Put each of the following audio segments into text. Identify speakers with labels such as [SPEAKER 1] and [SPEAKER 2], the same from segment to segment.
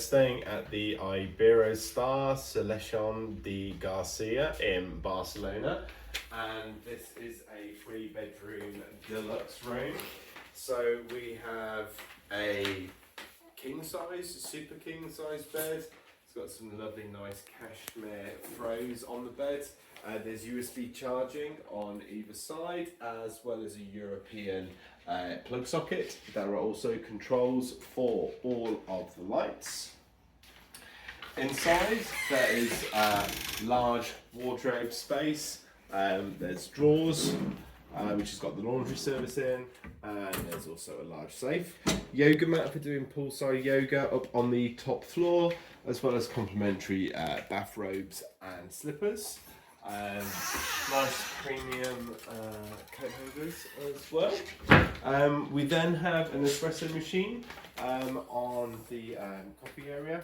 [SPEAKER 1] staying at the Iberostar Selection de Gràcia in Barcelona, and this is a 3-bedroom deluxe room. So we have a super king size bed. It's got some lovely nice cashmere throws on the bed. There's USB charging on either side, as well as a European plug socket. There are also controls for all of the lights. Inside there is a large wardrobe space. There's drawers, which has got the laundry service in, and there's also a large safe. Yoga mat for doing poolside yoga up on the top floor, as well as complimentary bathrobes and slippers. Nice premium coat hangers as well. We then have an espresso machine on the coffee area.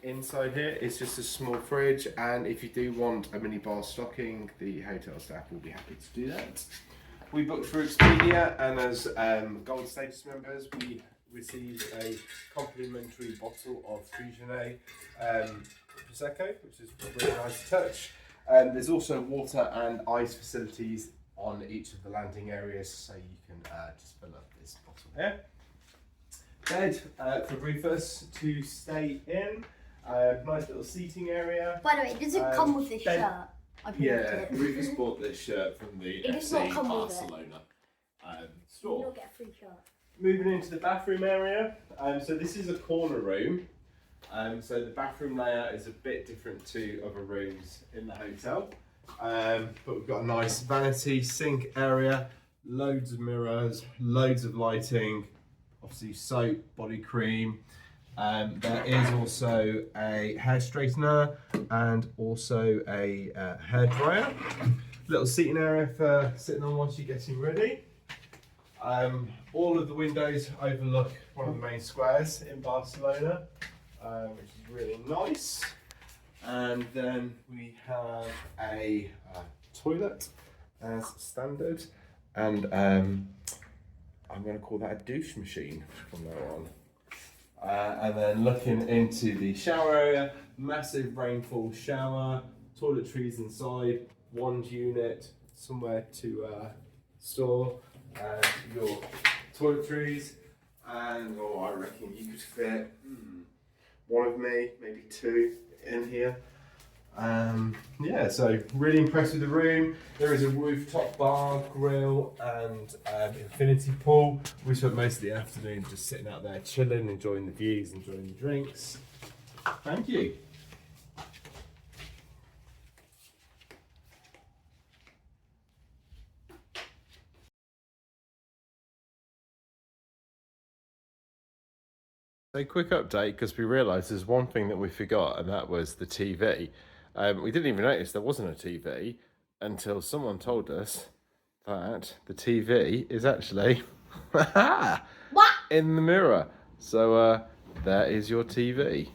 [SPEAKER 1] Inside here is just a small fridge, and if you do want a mini bar stocking, the hotel staff will be happy to do that. We booked through Expedia, and as Gold Status members, we received a complimentary bottle of Fusionnet Prosecco, which is a really nice touch. There's also water and ice facilities on each of the landing areas, so you can just fill up this bottle here. Bed for Rufus to stay in. Nice little seating area.
[SPEAKER 2] By the way, does it come with this shirt?
[SPEAKER 1] Yeah, Rufus bought this shirt from the FC Barcelona store.
[SPEAKER 2] You'll get a free shirt.
[SPEAKER 1] Moving into the bathroom area. So this is a corner room. So the bathroom layout is a bit different to other rooms in the hotel. But we've got a nice vanity sink area, loads of mirrors, loads of lighting, obviously soap, body cream. There is also a hair straightener and also a hair dryer. Little seating area for sitting on once you're getting ready. All of the windows overlook one of the main squares in Barcelona, which is really nice. And then we have a toilet as standard, and I'm going to call that a douche machine from now on. And then looking into the shower area, massive rainfall shower, toiletries inside, one unit, somewhere to store your toiletries, and I reckon you could fit one of me, maybe two in here. Yeah, so really impressed with the room. There is a rooftop bar, grill, and infinity pool. We spent most of the afternoon just sitting out there chilling, enjoying the views, enjoying the drinks. Thank you. So quick update, because we realised there's one thing that we forgot, and that was the TV. We didn't even notice there wasn't a TV until someone told us that the TV is actually in the mirror. So there is your TV.